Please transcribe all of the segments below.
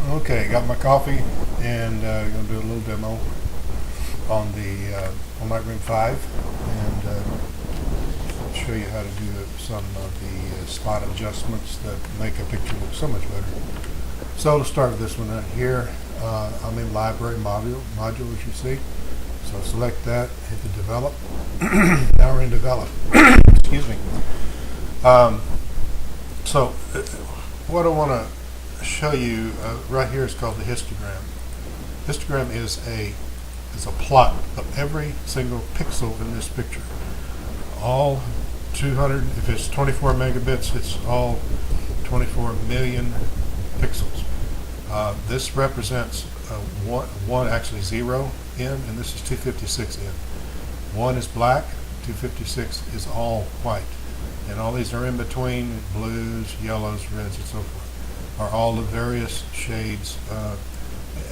Okay, got my coffee and going to do a little demo on the on Lightroom 5 and show you how to do some of the spot adjustments that make a picture look so much better. So let's start with this one right here. I'm in Library module as you see. So select that, hit the develop. Now we're in develop. Excuse me. So what I want to show you right here is called the histogram. Histogram is a plot of every single pixel in this picture. All 200, if it's 24 megabits, it's all 24 million pixels. This represents one actually 0 in, and this is 256 in. 1 is black, 256 is all white. And all these are in between, blues, yellows, reds, and so forth, are all the various shades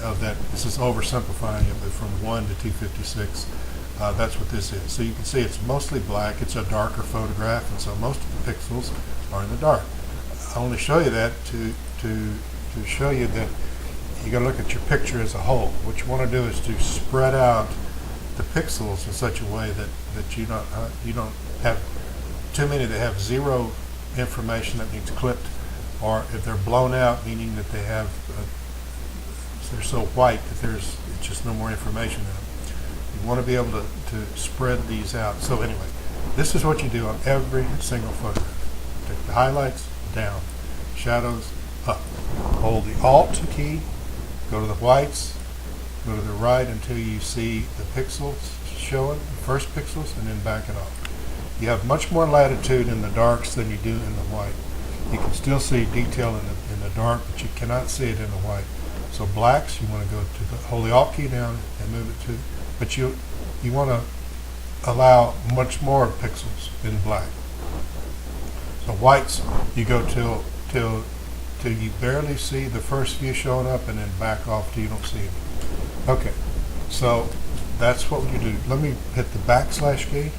of that. This is oversimplifying it, but from 1 to 256, that's what this is. So you can see it's mostly black. It's a darker photograph, and so most of the pixels are in the dark. I only show you that to show you that you got to look at your picture as a whole. What you want to do is to spread out the pixels in such a way that you don't have too many that have 0 information that needs clipped, or if they're blown out, meaning that they have they're so white that it's just no more information in them. You want to be able to spread these out. So anyway, this is what you do on every single photograph. Take the highlights down, shadows up. Hold the Alt key, go to the whites, go to the right until you see the pixels showing, the first pixels, and then back it off. You have much more latitude in the darks than you do in the white. You can still see detail in the dark, but you cannot see it in the white. So blacks, you want to go to hold the Alt key down and move it to, but you want to allow much more pixels in black. So whites, you go till you barely see the first few showing up, and then back off till you don't see any. Okay, so that's what you do. Let me hit the backslash key.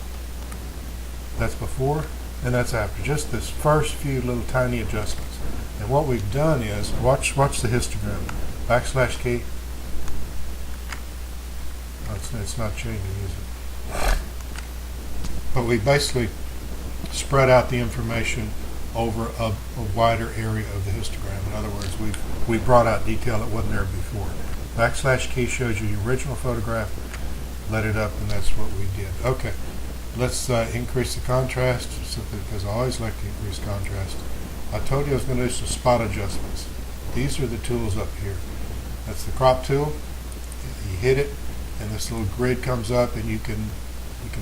That's before and that's after. Just this first few little tiny adjustments. And what we've done is watch the histogram. Backslash key. It's not changing, is it? But we basically spread out the information over a wider area of the histogram. In other words, we brought out detail that wasn't there before. Backslash key shows you the original photograph. Let it up, and that's what we did. Okay, let's increase the contrast, simply because I always like to increase contrast. I told you I was going to do some spot adjustments. These are the tools up here. That's the crop tool. You hit it, and this little grid comes up, and you can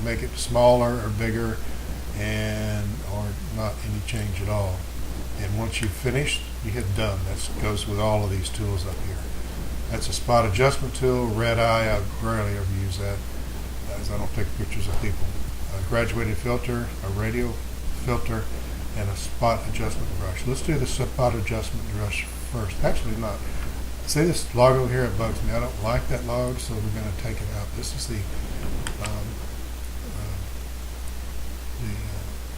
make it smaller or bigger, or not any change at all. And once you've finished, you hit done. That goes with all of these tools up here. That's a spot adjustment tool. Red eye, I rarely ever use that, as I don't take pictures of people. A graduated filter, a radial filter, and a spot adjustment brush. Let's do the spot adjustment brush first. Actually not. See this logo here? It bugs me. I don't like that logo, so we're going to take it out. This is the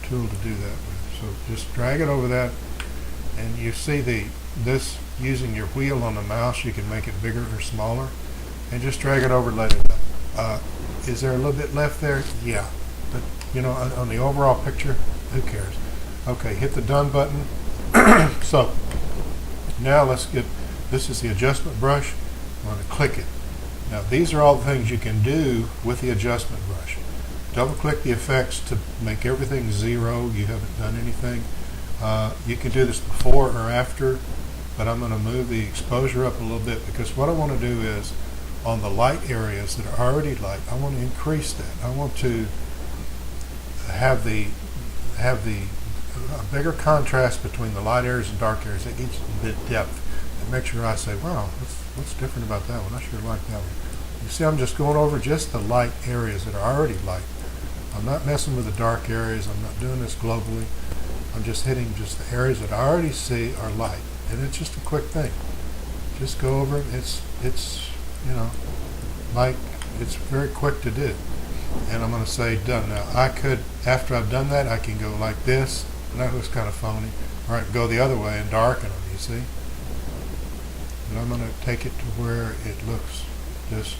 tool to do that with. So just drag it over that, and you see this using your wheel on the mouse, you can make it bigger or smaller, and just drag it over and let it up. Is there a little bit left there? Yeah, but you know, on the overall picture, who cares? Okay, hit the done button. So now this is the adjustment brush. I'm going to click it. Now these are all the things you can do with the adjustment brush. Double click the effects to make everything 0. You haven't done anything. You can do this before or after, but I'm going to move the exposure up a little bit, because what I want to do is on the light areas that are already light, I want to increase that. I want to have a bigger contrast between the light areas and dark areas. That gives a bit of depth. It makes your eye say, wow, what's different about that one? I sure like that one. You see, I'm just going over just the light areas that are already light. I'm not messing with the dark areas. I'm not doing this globally. I'm just hitting just the areas that I already see are light. And it's just a quick thing. Just go over it. It's you know, like, it's very quick to do. And I'm going to say done. Now I could, after I've done that, I can go like this. That looks kind of phony. Or I can go the other way and darken them, you see? but I'm going to take it to where it looks just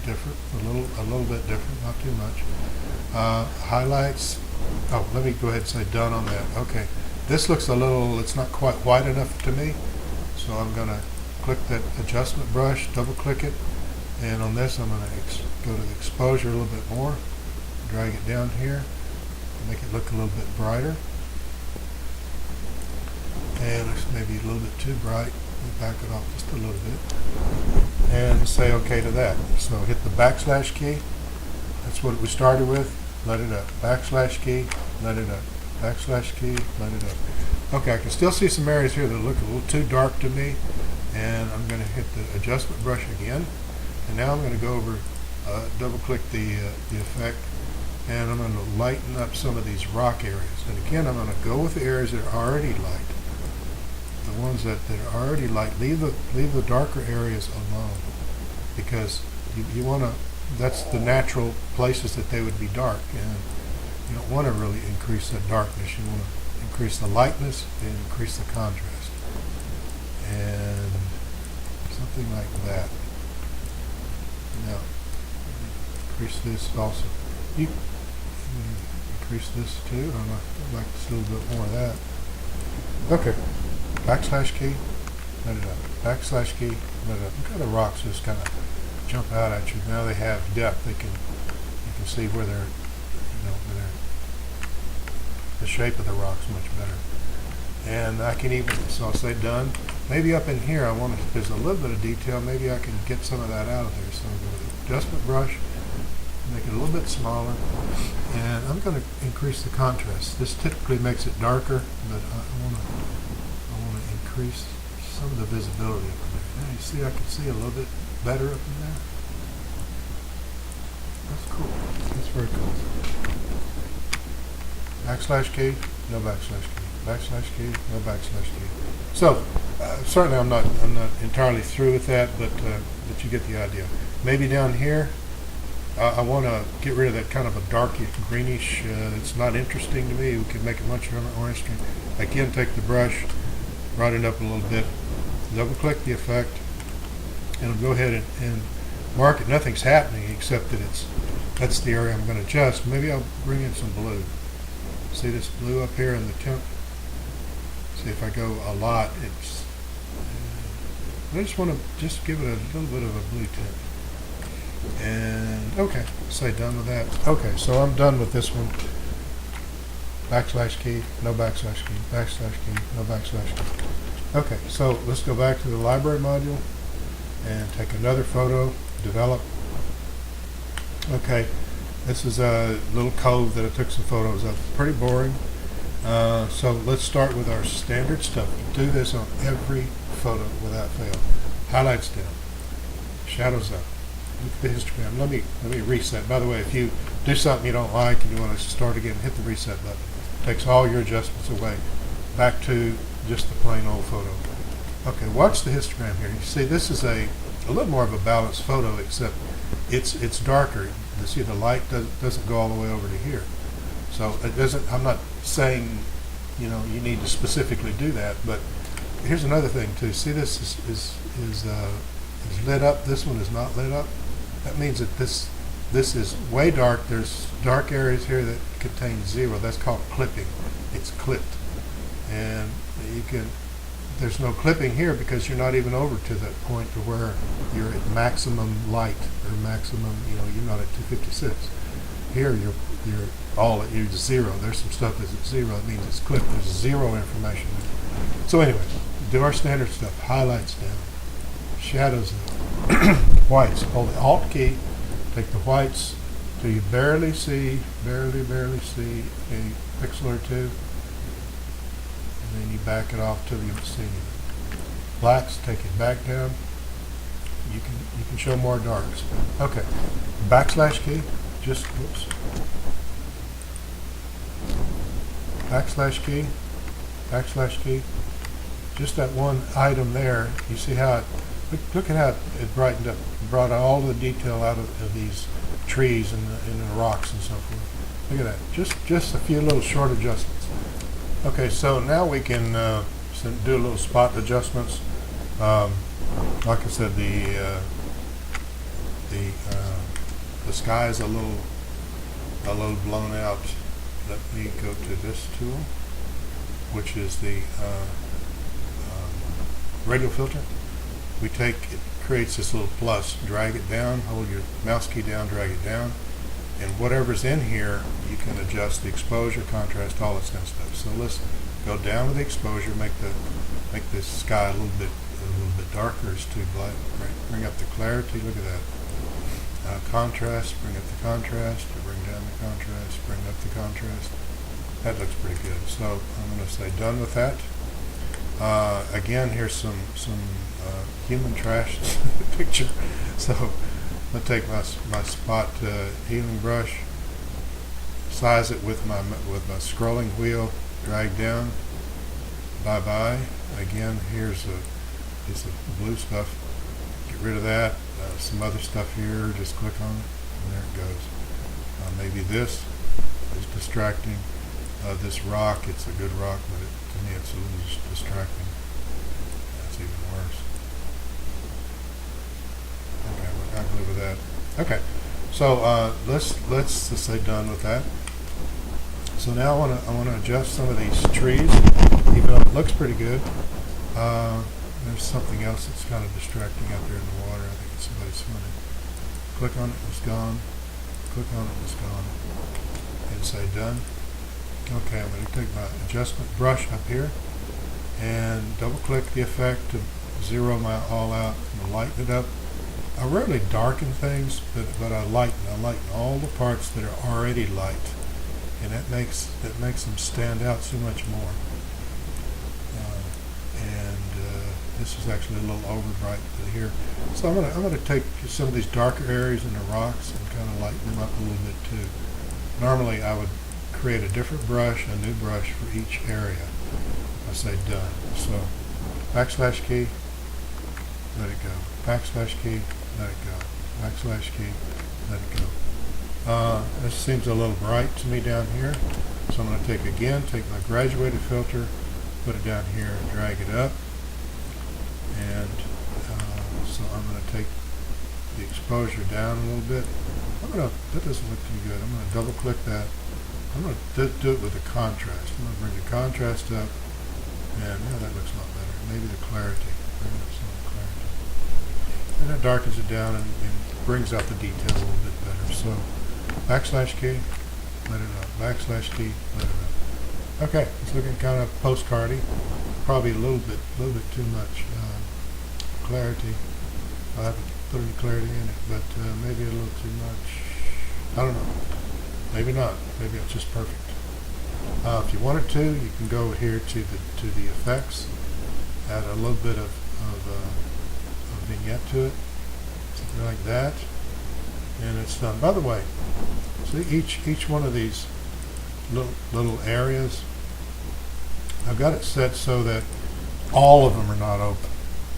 different, a little bit different, not too much. Highlights. Oh, let me go ahead and say done on that. Okay, this looks a little, it's not quite white enough to me, so I'm going to click that adjustment brush, double click it, and on this I'm going to go to the exposure a little bit more, drag it down here, make it look a little bit brighter, and it's maybe a little bit too bright. We back it off just a little bit, and say OK to that. So hit the backslash key. That's what we started with. Let it up. Backslash key. Let it up. Backslash key. Let it up. Okay, I can still see some areas here that look a little too dark to me, and I'm going to hit the adjustment brush again. And now I'm going to go over, double click the effect, and I'm going to lighten up some of these rock areas. And again, I'm going to go with the areas that are already light. The ones that are already light, leave the darker areas alone, because you want to, that's the natural places that they would be dark, and you don't want to really increase the darkness. You want to increase the lightness and increase the contrast, and something like that. Now, increase this also. You increase this too. I'd like to see a little bit more of that. Okay. Backslash key, let it up. Backslash key, let it up. Look how the rocks just kind of jump out at you. Now they have depth. You can see where they're, the shape of the rock's much better. And I can even, so I'll say done. Maybe up in here, there's a little bit of detail. Maybe I can get some of that out of there. So I'm going to go with the adjustment brush, make it a little bit smaller, and I'm going to increase the contrast. This typically makes it darker, but I want to increase some of the visibility up in there. Now you see, I can see a little bit better up in there. That's cool. That's very cool. Backslash key, no backslash key. Backslash key, no backslash key. So certainly I'm not entirely through with that, but you get the idea. Maybe down here, I want to get rid of that kind of a darky greenish. It's not interesting to me. We can make it much more interesting. Again, take the brush, brighten it up a little bit, double click the effect, and I'll go ahead and mark it. Nothing's happening except that that's the area I'm going to adjust. Maybe I'll bring in some blue. See this blue up here in the temp? See if I go a lot, I just want to give it a little bit of a blue tint. And okay, say done with that. Okay, so I'm done with this one. Backslash key, no backslash key, backslash key, no backslash key. Okay, so let's go back to the library module and take another photo, develop. Okay, this is a little cove that I took some photos of. Pretty boring. So let's start with our standard stuff. Do this on every photo without fail. Highlights down, shadows up. Look at the histogram. Let me reset. By the way, if you do something you don't like and you want to start again, hit the reset button. Takes all your adjustments away, back to just the plain old photo. Okay, watch the histogram here. You see, this is a little more of a balanced photo, except it's darker. You see, the light doesn't go all the way over to here, so it doesn't. I'm not saying you need to specifically do that, but here's another thing too. See, this is lit up. This one is not lit up. That means that this is way dark. There's dark areas here that contain zero. That's called clipping. It's clipped. And there's no clipping here because you're not even over to the point to where you're at maximum light or maximum, you're not at 256. Here you're all at zero. There's some stuff that's at zero. It means it's clipped. There's zero information there. So anyway, do our standard stuff. Highlights down. Shadows up. Whites. Hold the Alt key. Take the whites till you barely see a pixel or two, and then you back it off till you don't see anything. Blacks, take it back down. You can show more darks. Okay, backslash key. Whoops. Backslash key. Backslash key. Just that one item there. You see how look at how it brightened up, brought all the detail out of these trees and the rocks and so forth. Look at that, just a few little short adjustments. Okay, so now we can do a little spot adjustments. like I said, the sky is a little blown out. Let me go to this tool, which is the radial filter. We take it, creates this little plus, drag it down, hold your mouse key down, drag it down, and whatever's in here, you can adjust the exposure, contrast, all that kind of stuff. So let's go down with the exposure, make the sky a little bit darker. It's too black. Bring up the clarity. Look at that. Contrast. Bring up the contrast. Or bring down the contrast. Bring up the contrast. That looks pretty good. So I'm going to say done with that. Again, here's some human trash picture. So I'm going to take my spot healing brush, size it with my scrolling wheel, drag down. Bye bye. Again, here's a piece of blue stuff. Get rid of that. Some other stuff here. Just click on it, and there it goes. Maybe this is distracting. This rock, it's a good rock, but to me it's a little distracting. That's even worse. Okay, I can live with that. Okay, so let's just say done with that. So now I want to adjust some of these trees, even though it looks pretty good. There's something else that's kind of distracting out there in the water. I think it's somebody swimming. Click on it, it's gone. Click on it, it's gone. And say done. Okay, I'm going to take my adjustment brush up here and double click the effect to zero my all out. I'm going to lighten it up. I rarely darken things, but I lighten all the parts that are already light, and that makes them stand out so much more. This is actually a little over bright here. So I'm gonna take some of these darker areas in the rocks and kind of lighten them up a little bit too. Normally I would create a different brush, a new brush for each area. I say done. So backslash key, let it go. Backslash key, let it go. Backslash key, let it go. This seems a little bright to me down here. So I'm going to take my graduated filter, put it down here and drag it up. And so I'm going to take the exposure down a little bit. That doesn't look too good. I'm going to double click that. I'm going to do it with the contrast. I'm going to bring the contrast up, and yeah, that looks a lot better. Maybe the clarity. Bring up some of the clarity. And that darkens it down and brings out the detail a little bit better. So backslash key, let it up. Backslash key, let it up. Okay, it's looking kind of postcardy. Probably a little bit too much clarity. I haven't put any clarity in it, but maybe a little too much. I don't know. Maybe not. Maybe it's just perfect. If you wanted to, you can go here to the effects, add a little bit of vignette to it, something like that, and it's done. By the way, see each one of these little areas, I've got it set so that all of them are not open.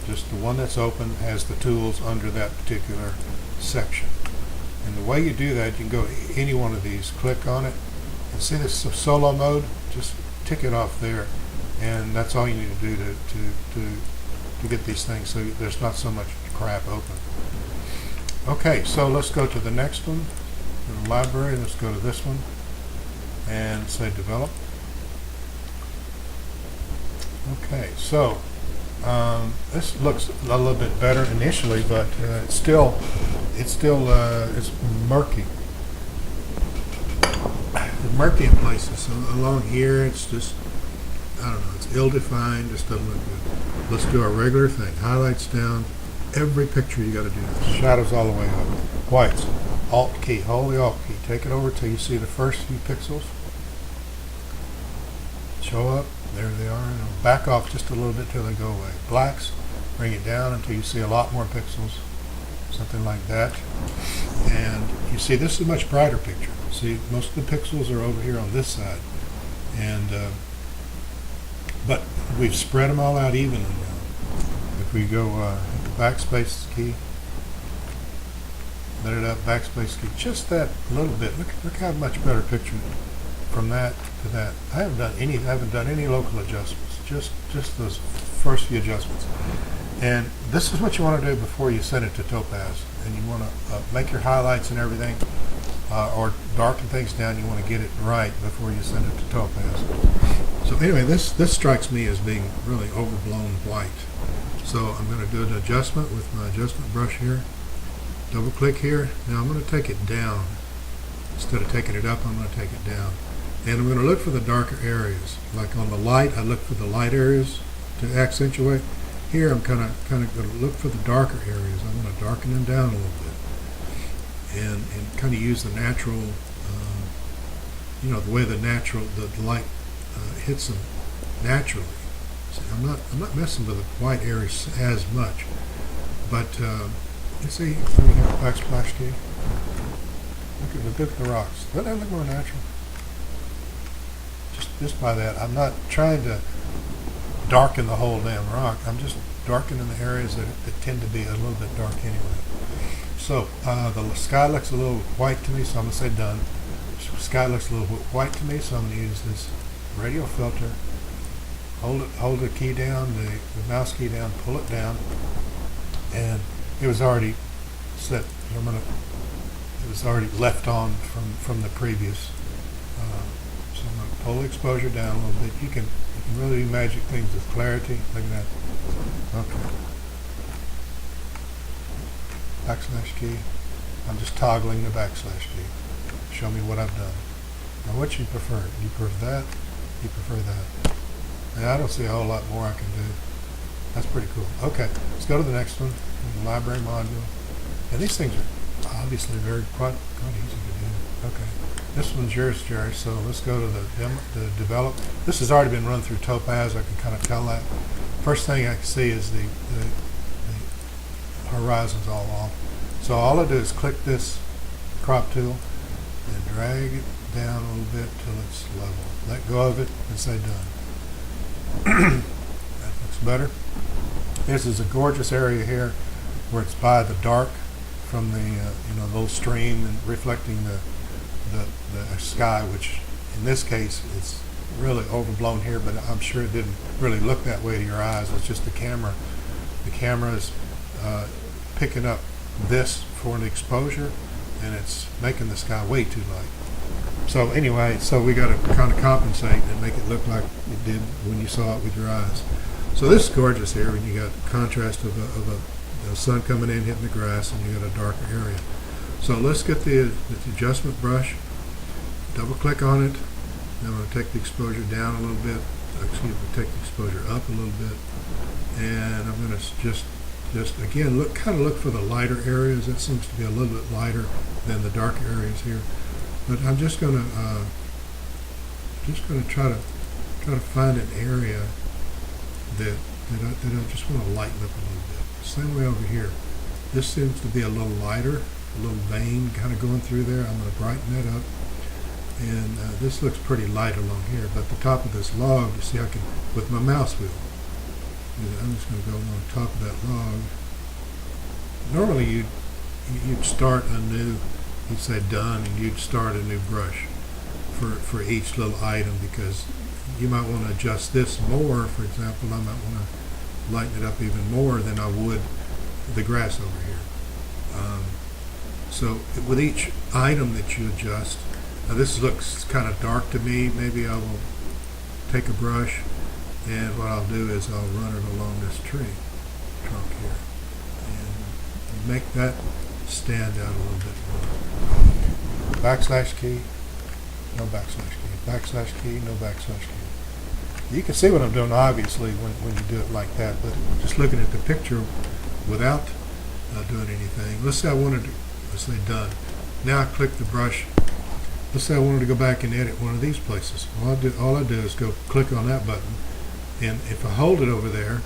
Just the one that's open has the tools under that particular section. And the way you do that, you can go to any one of these, click on it, and see this solo mode, just tick it off there. And that's all you need to do to get these things so there's not so much crap open. Okay, so let's go to the next one, the library. Let's go to this one and say develop. Okay, so this looks a little bit better initially, but it's murky. It's murky in places. So along here, it's just, I don't know, it's ill-defined. Just doesn't look good. Let's do our regular thing. Highlights down. Every picture you got to do this. Shadows all the way up. Whites. Alt key. Hold the Alt key. Take it over till you see the first few pixels. Show up. There they are. And back off just a little bit till they go away. Blacks. Bring it down until you see a lot more pixels. Something like that. And you see this is a much brighter picture. See, most of the pixels are over here on this side. And but we've spread them all out evenly now. If we go hit the backspace key, let it up, backspace key, just that little bit. Look how much better picture from that to that. I haven't done any local adjustments. Just those first few adjustments. And this is what you want to do before you send it to Topaz. And you want to make your highlights and everything, or darken things down. You want to get it right before you send it to Topaz. So anyway, this strikes me as being really overblown white. So I'm going to do an adjustment with my adjustment brush here. Double click here. Now I'm going to take it down. Instead of taking it up, I'm going to take it down. And I'm going to look for the darker areas. Like on the light, I look for the light areas to accentuate. Here I'm kind of going to look for the darker areas. I'm going to darken them down a little bit. And kind of use the natural, the way the light hits them naturally. See, I'm not messing with the white areas as much. But you see, we have a backsplash key. Look at the rocks. Doesn't that look more natural? Just by that, I'm not trying to darken the whole damn rock. I'm just darkening the areas that tend to be a little bit dark anyway. So the sky looks a little white to me, so I'm going to say done. The sky looks a little white to me, so I'm going to use this radial filter. Hold the key down, the mouse key down, pull it down, and it was already set. It was already left on from the previous. So I'm going to pull the exposure down a little bit. You can really do magic things with clarity. Look at that. Okay. Backslash key. I'm just toggling the backslash key. Show me what I've done. Now what you prefer? You prefer that? You prefer that? And I don't see a whole lot more I can do. That's pretty cool. Okay, let's go to the next one. The library module. And these things are obviously quite easy to do. Okay. This one's yours, Jerry, so let's go to the develop. This has already been run through Topaz. I can kind of tell that. First thing I can see is the horizon's all off. So all I do is click this crop tool and drag it down a little bit till it's level. Let go of it and say done. That looks better. This is a gorgeous area here where it's by the dark from the little stream and reflecting the sky, which in this case is really overblown here, but I'm sure it didn't really look that way to your eyes. It's just the camera. The camera is picking up this for the exposure, and it's making the sky way too light. So anyway, we got to kind of compensate and make it look like it did when you saw it with your eyes. So this is gorgeous here, and you got contrast of the sun coming in, hitting the grass, and you got a darker area. So let's get the adjustment brush, double click on it. Then I'm going to take the exposure down a little bit, take the exposure up a little bit, and I'm going to just again look for the lighter areas. That seems to be a little bit lighter than the darker areas here. But I'm just going to try to find an area that I just want to lighten up a little bit. Same way over here. This seems to be a little lighter. A little vein kind of going through there. I'm going to brighten that up, and this looks pretty light along here. But the top of this log, you see, I can with my mouse wheel. I'm just going to go on top of that log. Normally, you'd start a new. You'd say done, and you'd start a new brush for each little item, because you might want to adjust this more. For example, I might want to lighten it up even more than I would the grass over here. So with each item that you adjust, now this looks kind of dark to me. Maybe I will take a brush, and what I'll do is I'll run it along this tree trunk here and make that stand out a little bit more. Backslash key, no backslash key. Backslash key, no backslash key. You can see what I'm doing obviously when you do it like that, but just looking at the picture without doing anything. Let's say I wanted to. Let's say done. Now I click the brush. Let's say I wanted to go back and edit one of these places. All I do is go click on that button, and if I hold it over there,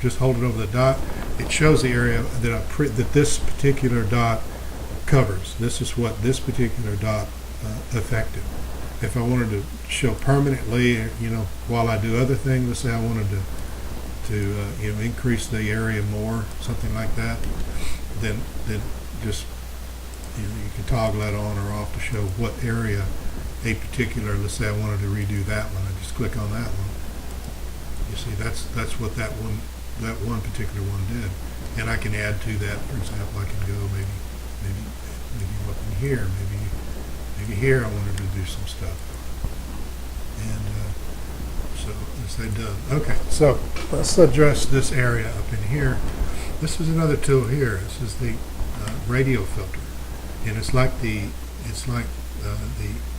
just hold it over the dot, it shows the area that this particular dot covers. This is what this particular dot affected. If I wanted to show permanently, while I do other things, let's say I wanted to increase the area more, something like that, then just you can toggle that on or off to show what area a particular. Let's say I wanted to redo that one. I just click on that one. You see, that's what that one that one particular one did. And I can add to that. For example, I can go maybe up in here, maybe here I wanted to do some stuff. And so let's say done. Okay, so let's address this area up in here. This is another tool here. This is the Radial filter, and it's like the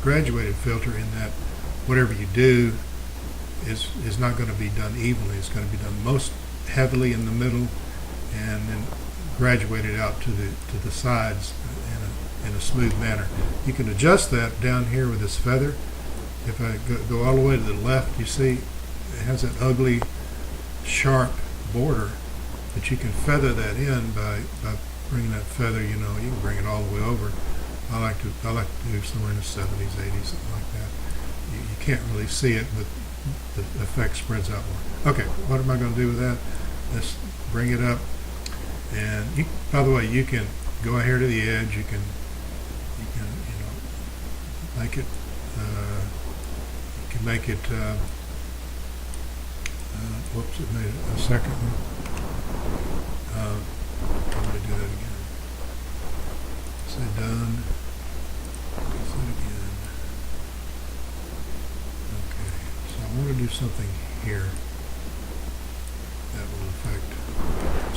graduated filter in that whatever you do is not going to be done evenly. It's going to be done most heavily in the middle, and then graduated out to the sides in a smooth manner. You can adjust that down here with this feather. If I go all the way to the left, you see it has that ugly, sharp border, but you can feather that in by bringing that feather. You can bring it all the way over. I like to do somewhere in the 70s, 80s, something like that. You can't really see it, but the effect spreads out more. Okay, what am I going to do with that? Let's bring it up, and by the way, you can go here to the edge. You can make it. You can make it. Whoops! It made a second one. I'm going to do that again. Say done. Say it again. Okay. So I want to do something here that will affect.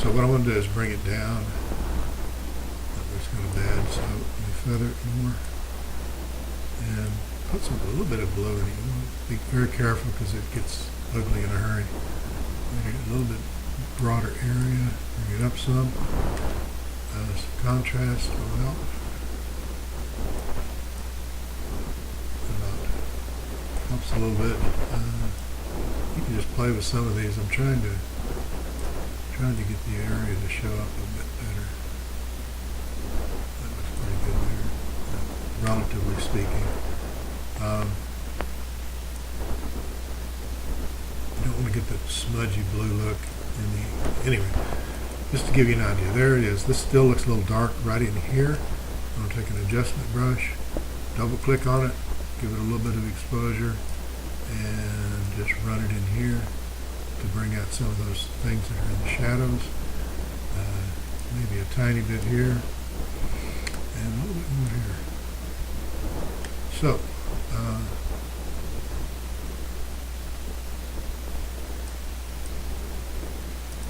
So what I want to do is bring it down. That looks kind of bad. So let me feather it more and put a little bit of blue in it. You want to be very careful because it gets ugly in a hurry. Make it a little bit broader area. Bring it up some. Some contrast will help. Helps a little bit. You can just play with some of these. I'm trying to get the area to show up a bit better. That looks pretty good there, relatively speaking. You don't want to get that smudgy blue look anyway. Just to give you an idea, there it is. This still looks a little dark right in here. I'm going to take an adjustment brush, double click on it, give it a little bit of exposure, and just run it in here to bring out some of those things that are in the shadows. Maybe a tiny bit here, and a little bit more here. So,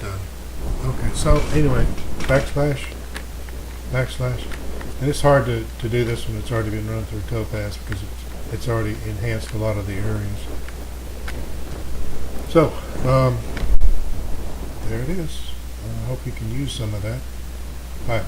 done. Okay, so anyway, backsplash, and it's hard to do this when it's already been run through Topaz because it's already enhanced a lot of the areas. So, there it is. I hope you can use some of that. Bye.